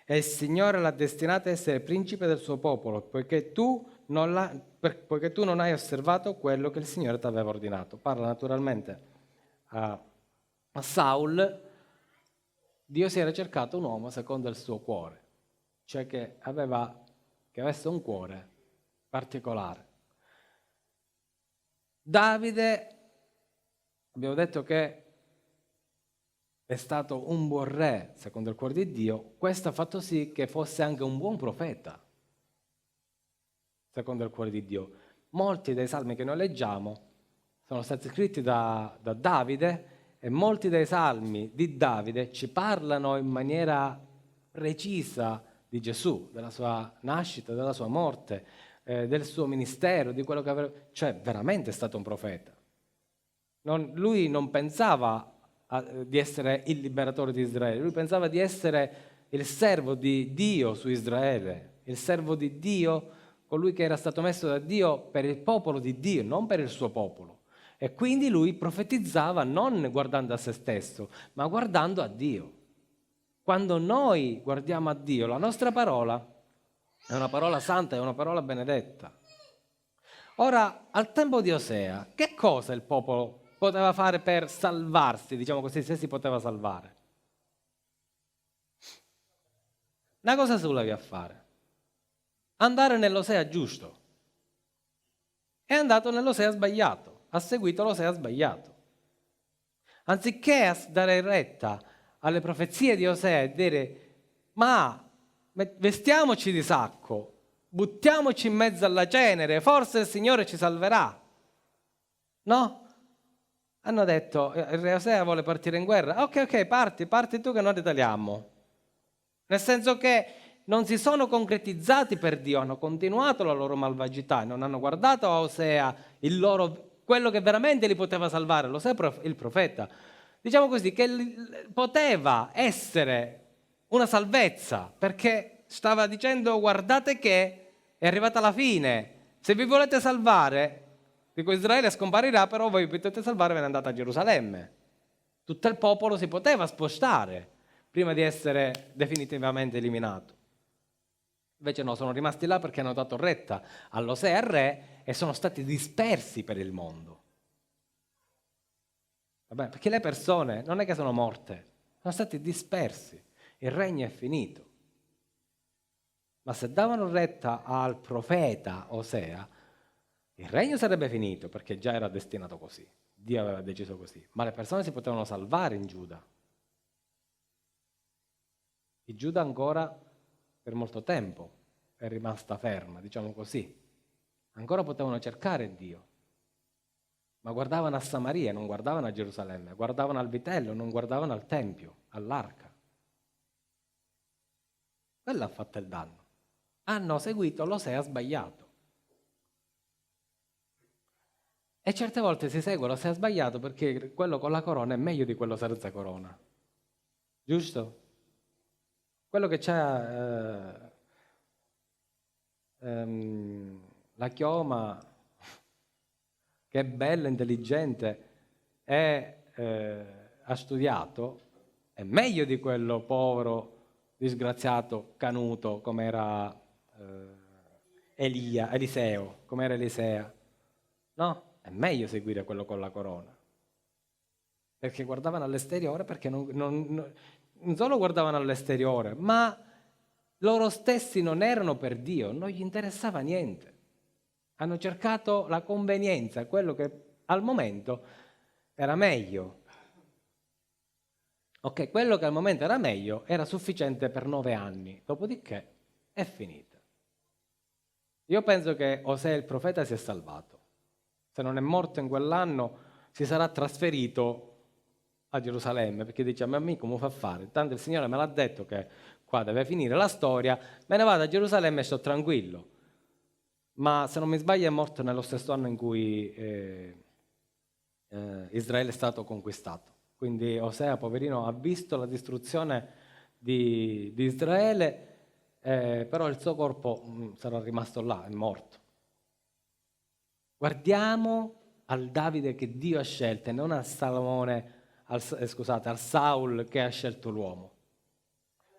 e il Signore l'ha destinato a essere principe del suo popolo, poiché tu non hai osservato quello che il Signore ti aveva ordinato. Parla naturalmente a Saul, Dio si era cercato un uomo secondo il suo cuore, cioè che avesse un cuore particolare. Davide, abbiamo detto che è stato un buon re, secondo il cuore di Dio, questo ha fatto sì che fosse anche un buon profeta, secondo il cuore di Dio. Molti dei salmi che noi leggiamo sono stati scritti da Davide e molti dei salmi di Davide ci parlano in maniera precisa di Gesù, della sua nascita, della sua morte, del suo ministero, di quello che aveva... Cioè, veramente è stato un profeta. Lui non pensava di essere il liberatore di Israele, lui pensava di essere il servo di Dio su Israele, il servo di Dio, colui che era stato messo da Dio per il popolo di Dio, non per il suo popolo. E quindi lui profetizzava non guardando a se stesso, ma guardando a Dio. Quando noi guardiamo a Dio, la nostra parola è una parola santa, è una parola benedetta. Ora, al tempo di Osea, che cosa il popolo poteva fare per salvarsi, diciamo così, se si poteva salvare? Una cosa sola a fare, andare nell'Osea giusto. È andato nell'Osea sbagliato, ha seguito l'Osea sbagliato. Anziché dare retta alle profezie di Osea e dire, ma vestiamoci di sacco, buttiamoci in mezzo alla cenere, forse il Signore ci salverà. No? Hanno detto, il re Osea vuole partire in guerra. Ok, parti tu che noi ritaliamo. Nel senso che non si sono concretizzati per Dio, hanno continuato la loro malvagità, non hanno guardato a Osea quello che veramente li poteva salvare, l'Osea il profeta. Diciamo così, che poteva essere una salvezza, perché stava dicendo guardate che è arrivata la fine, se vi volete salvare, dico Israele scomparirà, però voi vi potete salvare, ve ne andate a Gerusalemme. Tutto il popolo si poteva spostare prima di essere definitivamente eliminato. Invece no, sono rimasti là perché hanno dato retta all'Osea re e sono stati dispersi per il mondo. Vabbè, perché le persone non è che sono morte, sono stati dispersi, il regno è finito. Ma se davano retta al profeta Osea, il regno sarebbe finito perché già era destinato così, Dio aveva deciso così, ma le persone si potevano salvare in Giuda. Il Giuda ancora per molto tempo è rimasta ferma, diciamo così. Ancora potevano cercare Dio, ma guardavano a Samaria, non guardavano a Gerusalemme, guardavano al vitello, non guardavano al Tempio, all'arca. Quello ha fatto il danno. Hanno seguito l'Osea sbagliato. E certe volte si seguono se è sbagliato perché quello con la corona è meglio di quello senza corona. Giusto? Quello che c'ha la chioma, che è bella, intelligente e ha studiato, è meglio di quello povero, disgraziato, canuto, come era Eliseo, come era Elisea. No, è meglio seguire quello con la corona. Perché guardavano all'esteriore, perché non solo guardavano all'esteriore, ma loro stessi non erano per Dio, non gli interessava niente. Hanno cercato la convenienza, quello che al momento era meglio. Ok, quello che al momento era meglio era sufficiente per 9 anni, dopodiché è finita. Io penso che Osea il profeta si è salvato. Se non è morto in quell'anno, si sarà trasferito a Gerusalemme, perché dice: ma a me come fa a fare? Tanto il Signore me l'ha detto che qua deve finire la storia, me ne vado a Gerusalemme e sto tranquillo. Ma se non mi sbaglio è morto nello stesso anno in cui Israele è stato conquistato. Quindi Osea, poverino, ha visto la distruzione di Israele, però il suo corpo sarà rimasto là, è morto. Guardiamo al Davide che Dio ha scelto e non al Salomone, al Saul che ha scelto l'uomo.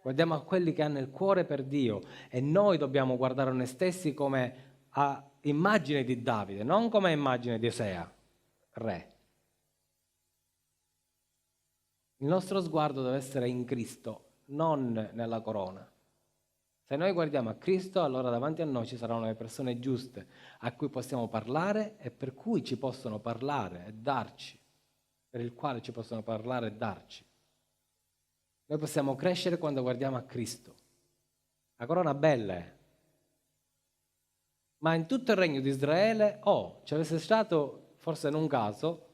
Guardiamo a quelli che hanno il cuore per Dio e noi dobbiamo guardare noi stessi come a immagine di Davide, non come immagine di Osea, re. Il nostro sguardo deve essere in Cristo, non nella corona. Se noi guardiamo a Cristo, allora davanti a noi ci saranno le persone giuste a cui possiamo parlare e per cui ci possono parlare e darci, per il quale ci possono parlare e darci. Noi possiamo crescere quando guardiamo a Cristo. La corona bella è. Ma in tutto il regno di Israele, ci avesse stato, forse in un caso,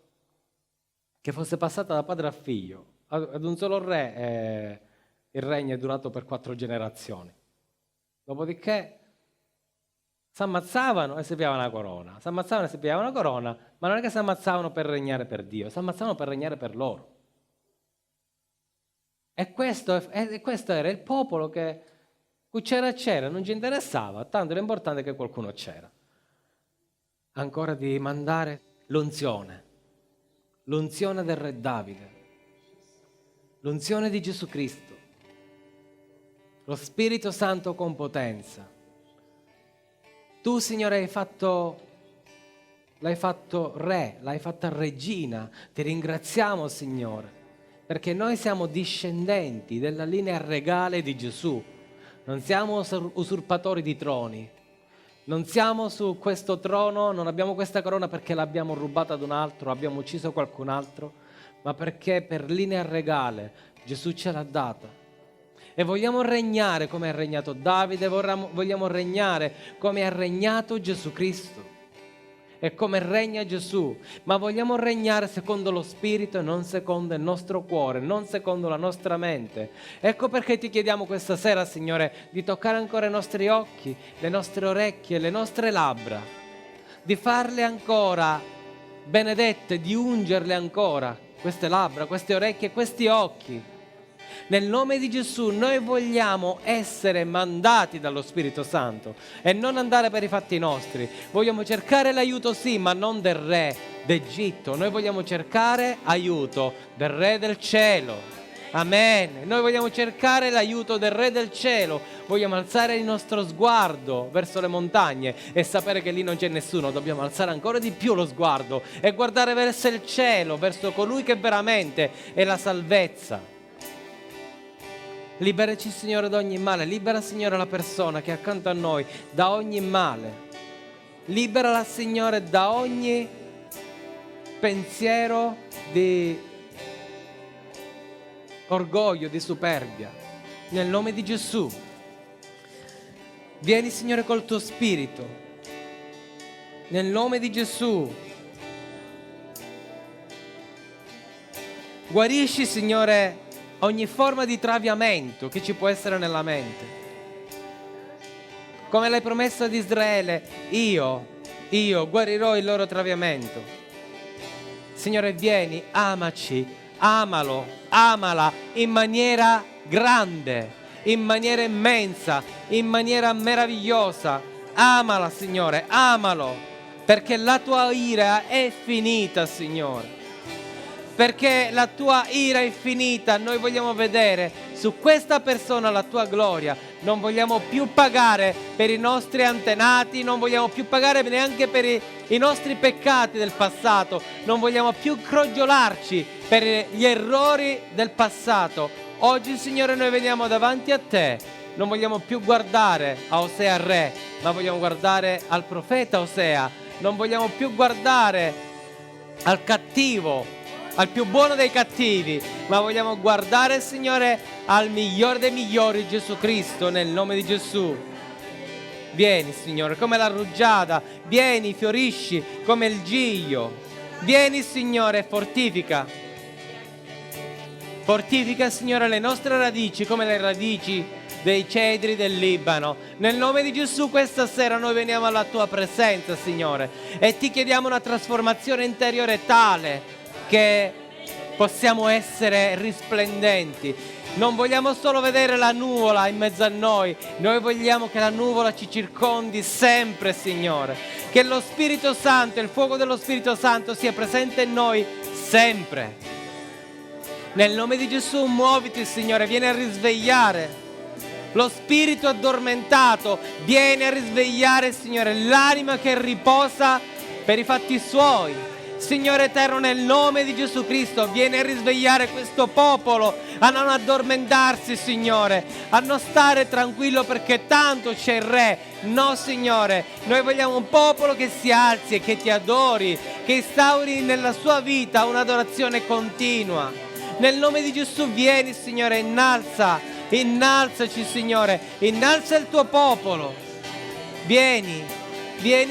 che fosse passata da padre a figlio. Ad un solo re il regno è durato per 4 generazioni. Dopodiché si ammazzavano e si pigliavano la corona. Si ammazzavano e si pigliavano la corona, ma non è che si ammazzavano per regnare per Dio, si ammazzavano per regnare per loro. E questo era il popolo che c'era, non ci interessava, tanto era importante che qualcuno c'era. Ancora di mandare l'unzione del re Davide, l'unzione di Gesù Cristo, lo Spirito Santo con potenza. Tu, Signore, l'hai fatto re, l'hai fatta regina. Ti ringraziamo, Signore, perché noi siamo discendenti della linea regale di Gesù. Non siamo usurpatori di troni. Non siamo su questo trono, non abbiamo questa corona perché l'abbiamo rubata ad un altro, abbiamo ucciso qualcun altro, ma perché per linea regale Gesù ce l'ha data. E vogliamo regnare come ha regnato Davide, vogliamo regnare come ha regnato Gesù Cristo e come regna Gesù, ma vogliamo regnare secondo lo Spirito e non secondo il nostro cuore, non secondo la nostra mente. Ecco perché ti chiediamo questa sera, Signore, di toccare ancora i nostri occhi, le nostre orecchie, le nostre labbra, di farle ancora benedette, di ungerle ancora, queste labbra, queste orecchie, questi occhi. Nel nome di Gesù noi vogliamo essere mandati dallo Spirito Santo e non andare per i fatti nostri. Vogliamo cercare l'aiuto, sì, ma non del re d'Egitto. Noi vogliamo cercare aiuto del re del cielo. Amen. Noi vogliamo cercare l'aiuto del re del cielo. Vogliamo alzare il nostro sguardo verso le montagne e sapere che lì non c'è nessuno. Dobbiamo alzare ancora di più lo sguardo e guardare verso il cielo, verso colui che veramente è la salvezza. Liberaci, Signore, da ogni male. Libera, Signore, la persona che è accanto a noi da ogni male. Liberala, Signore, da ogni pensiero di orgoglio, di superbia. Nel nome di Gesù. Vieni, Signore, col tuo spirito. Nel nome di Gesù. Guarisci, Signore, ogni forma di traviamento che ci può essere nella mente. Come l'hai promesso ad Israele, io guarirò il loro traviamento. Signore, vieni, amaci, amalo, amala in maniera grande, in maniera immensa, in maniera meravigliosa. Amala, Signore, amalo, perché la tua ira è finita, Signore. Perché la tua ira è finita, noi vogliamo vedere su questa persona la tua gloria. Non vogliamo più pagare per i nostri antenati, non vogliamo più pagare neanche per i nostri peccati del passato, non vogliamo più crogiolarci per gli errori del passato. Oggi, Signore, noi veniamo davanti a te, non vogliamo più guardare a Osea re, ma vogliamo guardare al profeta Osea, non vogliamo più guardare al cattivo, al più buono dei cattivi, ma vogliamo guardare, Signore, al migliore dei migliori, Gesù Cristo, nel nome di Gesù. Vieni, Signore, come la rugiada, vieni, fiorisci come il giglio. Vieni, Signore, fortifica. Fortifica, Signore, le nostre radici come le radici dei cedri del Libano. Nel nome di Gesù questa sera noi veniamo alla tua presenza, Signore, e ti chiediamo una trasformazione interiore tale che possiamo essere risplendenti. Non vogliamo solo vedere la nuvola in mezzo a noi vogliamo che la nuvola ci circondi sempre, Signore. Che lo Spirito Santo, il fuoco dello Spirito Santo sia presente in noi sempre. Nel nome di Gesù muoviti, Signore, vieni a risvegliare lo spirito addormentato, vieni a risvegliare, Signore, l'anima che riposa per i fatti suoi. Signore eterno, nel nome di Gesù Cristo, vieni a risvegliare questo popolo a non addormentarsi, Signore, a non stare tranquillo perché tanto c'è il Re. No, Signore, noi vogliamo un popolo che si alzi e che ti adori, che instauri nella sua vita un'adorazione continua. Nel nome di Gesù vieni, Signore, innalzaci, Signore, innalza il tuo popolo. Vieni,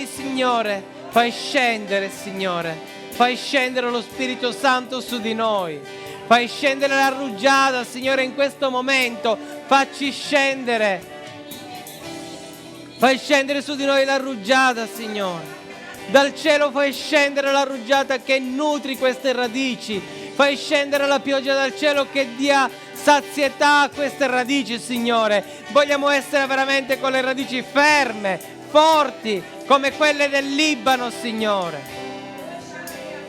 Signore, fai scendere, Signore. Fai scendere lo Spirito Santo su di noi. Fai scendere la rugiada, Signore, in questo momento. Facci scendere. Fai scendere su di noi la rugiada, Signore. Dal cielo fai scendere la rugiada che nutri queste radici. Fai scendere la pioggia dal cielo che dia sazietà a queste radici, Signore. Vogliamo essere veramente con le radici ferme, forti, come quelle del Libano, Signore.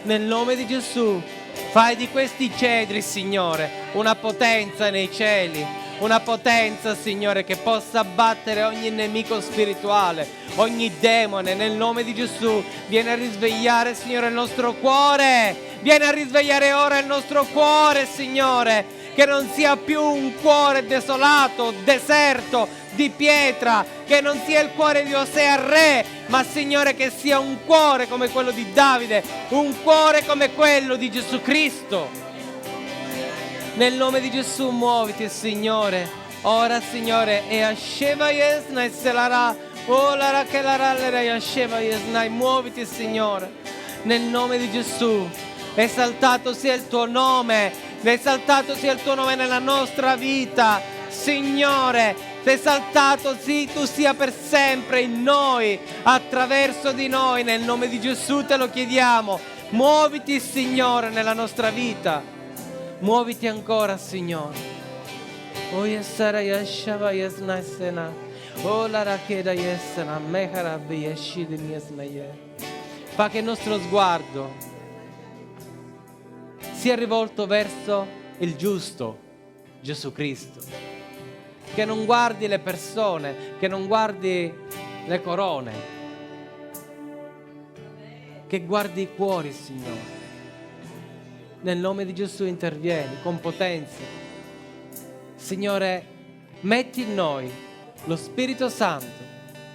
Nel nome di Gesù, fai di questi cedri, Signore, una potenza nei cieli, una potenza, Signore, che possa abbattere ogni nemico spirituale, ogni demone. Nel nome di Gesù, vieni a risvegliare, Signore, il nostro cuore, vieni a risvegliare ora il nostro cuore, Signore, che non sia più un cuore desolato, deserto, di pietra, che non sia il cuore di Osea re, ma, Signore, che sia un cuore come quello di Davide, un cuore come quello di Gesù Cristo. Nel nome di Gesù muoviti, Signore. Ora, Signore, e Asheva Yesnai Selara, oh la che la rallera Asheva Yesnai, muoviti, Signore. Nel nome di Gesù, esaltato sia il tuo nome, esaltato sia il tuo nome nella nostra vita, Signore. Esaltato sì, tu sia per sempre in noi, attraverso di noi, nel nome di Gesù te lo chiediamo. Muoviti, Signore, nella nostra vita. Muoviti ancora, Signore. Oh yesara yashava yesna sena. Oh la rakeda yesna meharabi yeshidin yesnaye. Fa che il nostro sguardo sia rivolto verso il giusto, Gesù Cristo. Che non guardi le persone, che non guardi le corone, che guardi i cuori, Signore. Nel nome di Gesù intervieni con potenza. Signore, metti in noi lo Spirito Santo,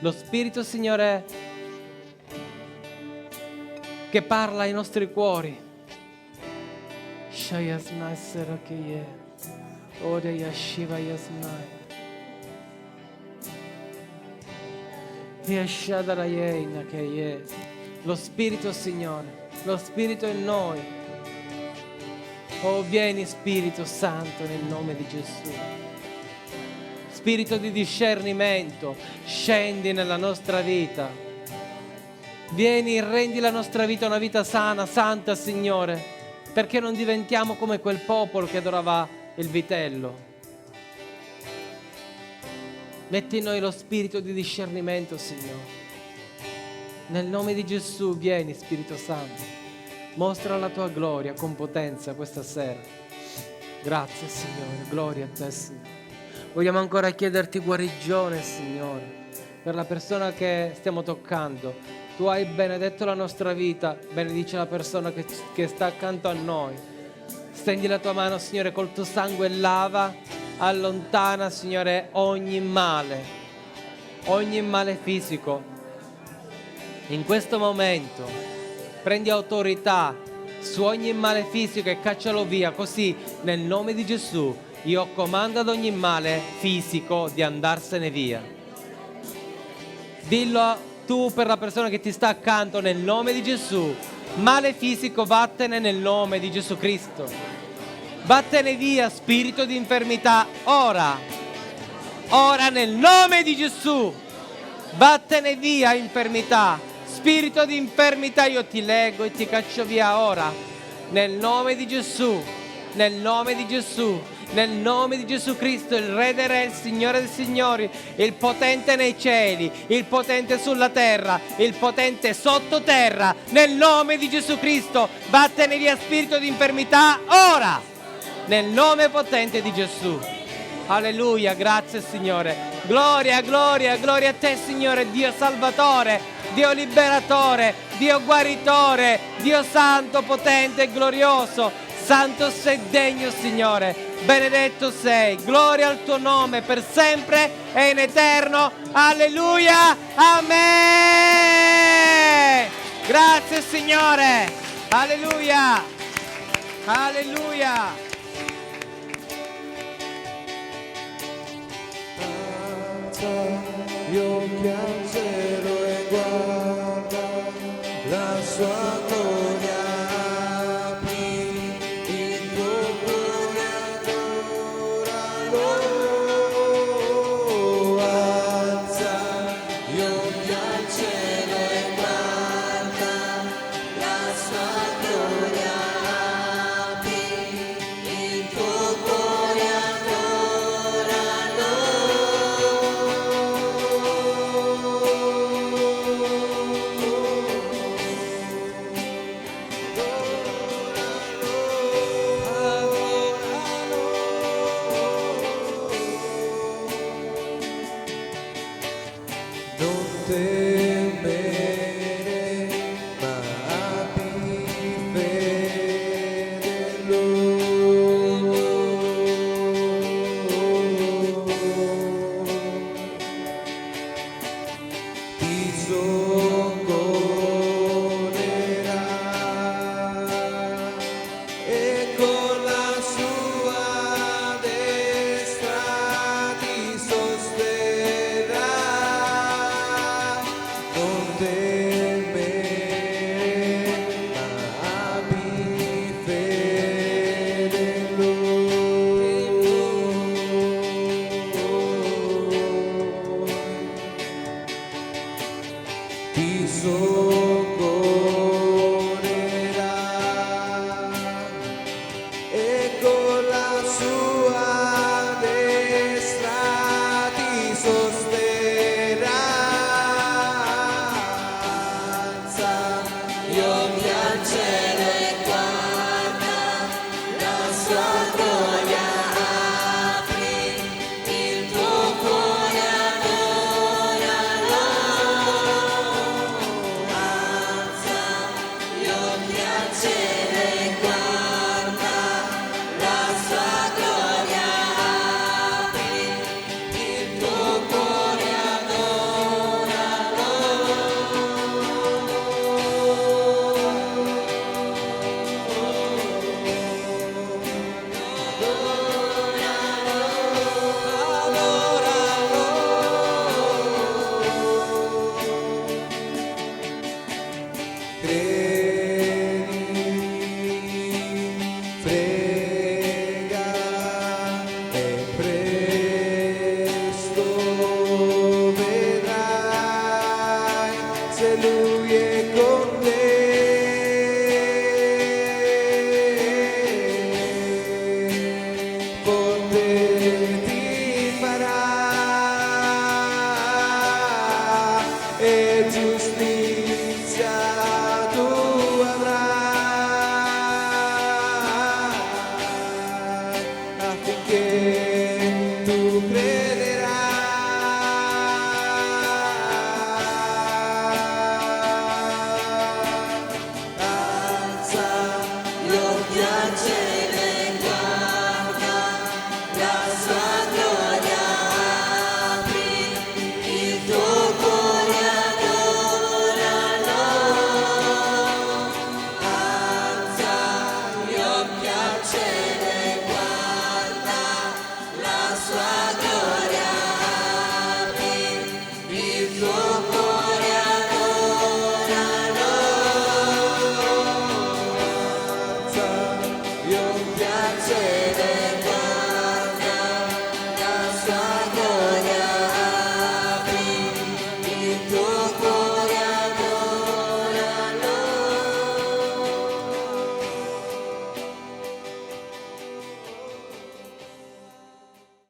lo Spirito, Signore, che parla ai nostri cuori. Shayasnai Serakiye, Ode Yashiva Yasnai. Lo Spirito, Signore, lo Spirito in noi. Oh, vieni, Spirito Santo, nel nome di Gesù. Spirito di discernimento, scendi nella nostra vita. Vieni, rendi la nostra vita una vita sana, santa, Signore, perché non diventiamo come quel popolo che adorava il vitello. Metti in noi lo spirito di discernimento, Signore. Nel nome di Gesù, vieni, Spirito Santo. Mostra la tua gloria con potenza questa sera. Grazie, Signore. Gloria a te, Signore. Vogliamo ancora chiederti guarigione, Signore, per la persona che stiamo toccando. Tu hai benedetto la nostra vita, benedice la persona che sta accanto a noi. Stendi la tua mano, Signore, col tuo sangue lava, allontana, Signore, ogni male fisico. In questo momento prendi autorità su ogni male fisico e caccialo via, così nel nome di Gesù io comando ad ogni male fisico di andarsene via. Dillo tu per la persona che ti sta accanto, nel nome di Gesù: male fisico, vattene nel nome di Gesù Cristo. Vattene via, spirito di infermità, ora nel nome di Gesù. Vattene via, infermità. Spirito di infermità, io ti leggo e ti caccio via ora, nel nome di Gesù, nel nome di Gesù, nel nome di Gesù Cristo, il Re dei Re, il Signore dei Signori, il potente nei cieli, il potente sulla terra, il potente sottoterra, nel nome di Gesù Cristo. Vattene via, spirito di infermità, ora, nel nome potente di Gesù. Alleluia, grazie Signore. Gloria, gloria, gloria a te, Signore, Dio Salvatore, Dio liberatore, Dio guaritore, Dio santo, potente e glorioso. Santo sei degno, Signore, benedetto sei, gloria al tuo nome per sempre e in eterno. Alleluia, amen. Grazie Signore, alleluia, alleluia. Gli occhi al cielo e guarda la sua gloria, apri il tuo cuore, adoralo, alza gli occhi al cielo e guarda la sua gloria, apri il tuo cuore, temere, ma abbi fede in Lui. Ti soccorrerà e con la sua destra ti sosterrà. Non temere, ma abbi fede in Lui. Ti soccorrerà e con la sua destra ti sosterrà. Alza gli occhi al cielo e guarda la sua gloria, apri il tuo cuore, adoralo, giustificato.